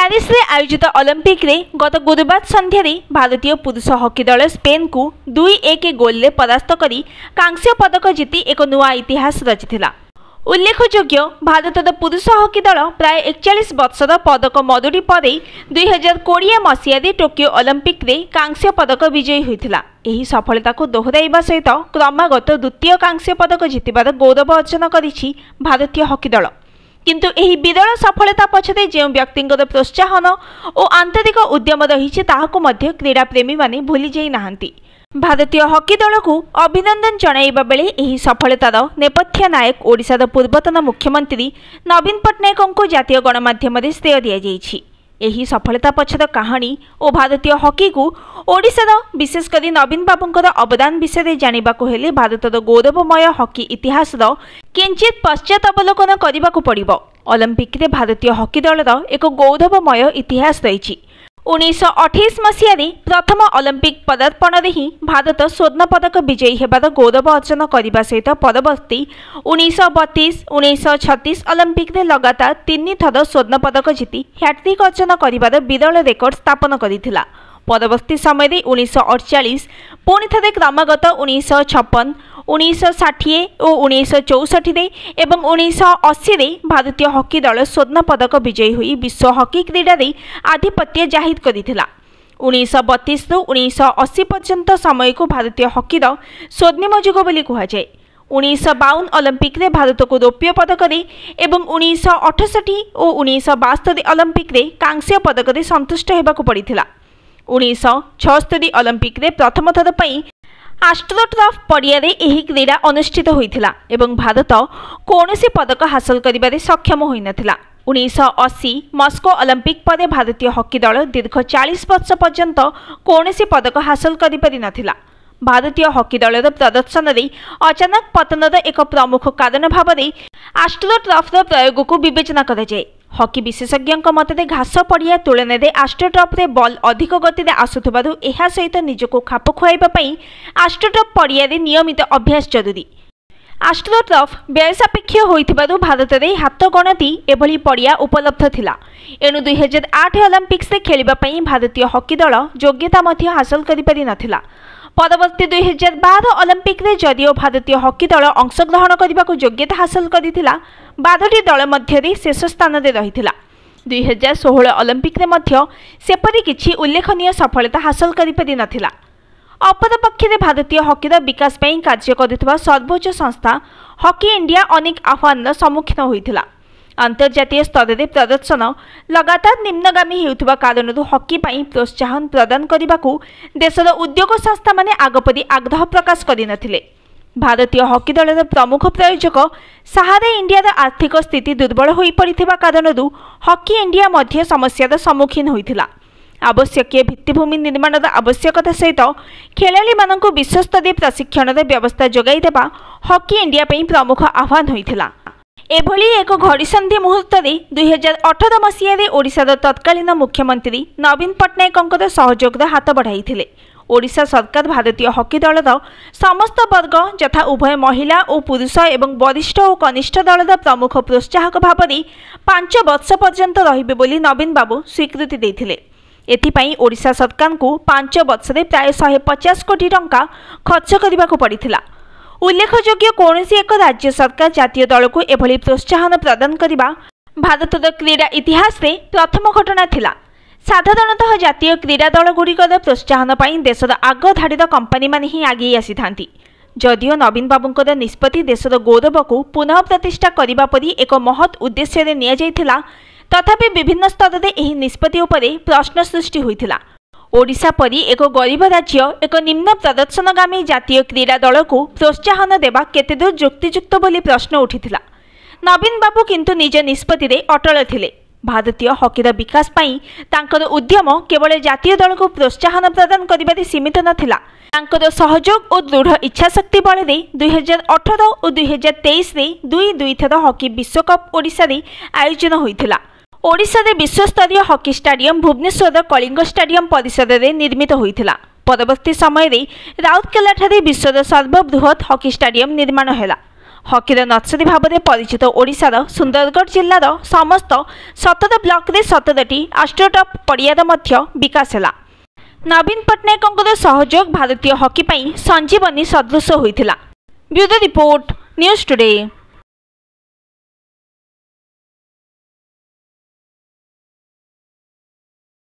Paris रे आयोजित Olympic रे गत गुरुवार संध्यारे भारतीय पुरुष हॉकी दल स्पेन को 2-1 गोल रे परास्त करी कांस्य पदक जीति एक नुआ इतिहास रचिथिला। उल्लेखयोग्य भारतर पुरुष हॉकी दल प्राय 41 वर्षर पदक मरुड़ी पर 2020 मसीह टोकियो ओलंपिक रे कांस्य पदक विजयी होइथिला। एही सफलता को दोहराइबा सहित क्रमागत द्वितीय कांस्य पदक जीतिबार गौरव अर्जन करिछि भारतीय हॉकी दल। किंतु एही विरल सफलता पछरे जे व्यक्तिगत प्रोत्साहन और आंतरिक उद्यम रही ताहाको मध्य क्रीड़ा प्रेमी माने भूली जाई नाहंती। भारतीय हॉकी दल को अभिनंदन जणाइबा बेले एही सफलतार नेपथ्य नायक ओडिशार पूर्वतन मुख्यमंत्री नवीन पट्टनायक को जातीय गणमाध्यम रे श्रेय दिया जाइछि। एही सफलता पछर कहानी और भारतीय हॉकी को ओडिशार विशेषकर नवीन बाबूंकर अवदान विषय जानिबाको हेले भारतर गौरवमय हॉकी इतिहासर किंचित पश्चात अवलोकन करने पड़िबो। ओलंपिक रे भारतीय हॉकी दलर एक गौरवमय इतिहास रही। 1928 मसीह प्रथम ओलंपिक पदार्पण रे ही भारत स्वर्ण पदक विजयी हेबार गौरव अर्जन करने सहित परवर्ती 1932, 1936 ओलंपिक रे लगातार 3 थर स्वर्ण पदक जीति हैट्रिक अर्जन कर विरल रेकर्ड स्थापन करथिला। परवर्ती समय 1948 पुणी थे क्रमागत 1956, 1960 और 1964 एवं 1980 भारतीय हॉकी दल स्वर्ण पदक विजयी हुई विश्व हॉकी क्रीडा रे आधिपत्य जाहिर करथिला। 1932 रु 1980 पर्यंत समय को भारतीय हॉकी स्वर्णिम युग बोली कहुए। 1952 ओलंपिक रे भारत को रौप्य पदक एवं 1968 और 1972 ओलंपिक रे कांस्य पदक रे संतुष्ट हेबाकु पड़िथिला। 1976 ओलंपिक रे प्रथम थर पई एस्ट्रोटर्फ पड़िया रे एही क्रीड़ा अनुष्ठित होइथिला एवं भारत कौनसी पदक हासिल करिबारे सक्षम होई नथिला। 1980 मस्को ओलंपिक पर भारतीय हॉकी दल दीर्घ 40 वर्ष पर्यंत कौनसी पदक हासिल करि पारि नथिला। भारतीय हॉकी दलर प्रदर्शन रे अचानक पतनर एक प्रमुख कारण भाव में एस्ट्रोटर्फर प्रयोग को विवेचना करा जाए। हॉकी विशेषज्ञों मतरे घास पड़िया तुलन में एस्ट्रोटर्फ रे बॉल अधिक गति में आसुथिबारु एहा सहित निजको खाप खुआइबा पई एस्ट्रोटर्फ पड़िया रे नियमित अभ्यास जरूरी। एस्ट्रोटर्फ व्यय सापेक्ष होइथिबारु भारत रे हाथ गणति एभली पड़िया उपलब्ध थिला। एणु 2008 ओलंपिक्स रे खेलिबा पई भारतीय हॉकी दल योग्यता मध्य हासिल करि पारि नथिला। परवर्ती 2012 ओलंपिक रे जदिओ भारतीय हॉकी दल अंशग्रहण करने को योग्यता हासिल करथिला 12टी दल मध्य शेष स्थान रे रहिथिला। 2016 ओलंपिक रे मध्य सेपरि किछि उल्लेखनीय सफलता हासिल करि पारि नथिला। अपरपक्षे भारतीय हॉकीर विकास पई कार्य करुथिबा सर्वोच्च संस्था हॉकी इंडिया अनेक आह्वानर सम्मुखीन होइथिला। अंतर्जातीय स्तर में प्रदर्शन लगातार निम्नगामी होउथिबा कारणरू हॉकी पई प्रोत्साहन प्रदान करने देशर उद्योग संस्था माने आगपरी आग्रह प्रकाश करिनथिले। भारतीय हॉकी दलर प्रमुख प्रायोजक सहारा इंडियार आर्थिक स्थिति दुर्बल होई पड़िथिबा कारणरू हॉकी इंडिया मध्य समस्यार सम्मुखीन होइथिला। आवश्यक भित्तिभूमि निर्माणर आवश्यकता सहित खेलाड़ी मानकु विश्वस्तरीय प्रशिक्षणर व्यवस्था जोगाई देबा हॉकी इंडिया पई प्रमुख आह्वान होइथिला। एभली एक घड़ीसंधि मुहूर्त 2018 मसीह ओडिशार तत्कालीन मुख्यमंत्री नवीन पट्टनायक सहयोग हाथ बढ़ाई। ओडिशा सरकार भारतीय हॉकी दलर समस्त वर्ग यथा उभय महिला और पुरुष एवं वरिष्ठ और कनिष्ठ दलर प्रमुख प्रोत्साहक भाव में 5 वर्ष पर्यंत रहिबे बोली नवीन बाबू स्वीकृति देथिले। एथिपाई ओडिशा सरकार को 5 वर्ष में प्राय 150 कोटी टंका खर्च करने को पड़िथिला। उल्लेखयोग्य कौनसी एक राज्य सरकार जातीय दल को एभली प्रोत्साहन प्रदान करने भारतर क्रीड़ा इतिहास रे प्रथम घटना थिला। साधारणतः जातीय क्रीड़ा दल गुड़िकर प्रोत्साहन पाई देशर आग धाड़ीर कंपानी माने ही आगे आसी थांती। जदिओ नवीन बाबूंकर निष्पत्ति देशर गौरव को पुनः प्रतिष्ठा करने परी एक महत् उद्देश्य रे निया जाइथिला, तथापि विभिन्न स्तर में यह निष्पत्ति उपरे प्रश्न सृष्टि होइथिला। ओडिशा परी एक गरीब राज्य एक निम्न प्रदर्शनगामी जातीय क्रीड़ा दल को प्रोत्साहन देवा केतेदूर युक्तियुक्त बोली प्रश्न उठिथिला। नवीन बाबू किंतु निज निष्पत्ति रे अटल थिले। भारतीय हॉकीर विकास पाई तांकर उद्यम केवल जातीय दल को प्रोत्साहन प्रदान करिबारे सीमित नथिला। तांकर सहयोग और दृढ़ इच्छाशक्ति बल 2018 और 2023 रे 2 थर हॉकी विश्वकप ओडिशा रे आयोजन होइथिला। ओडिशा रे विश्वस्तरीय hockey stadium Bhubaneswar Kalinga stadium परिसर रे निर्मित होइथिला। परवर्ती समय रे राउरकेला ठारे विश्वर सर्वबृहत हॉकी स्टाडियम निर्माण हैला। हकीर नर्सरी भाव में परिचित ओडिशार सुंदरगढ़ जिल्लार समस्त 17 ब्लॉक रे 17टी आस्ट्रोटर्फ पड़ियार मध्य विकास है। नवीन पट्टनायक सहयोग भारतीय हॉकी संजीवनी सदृश होइथिला। Bureau report news today.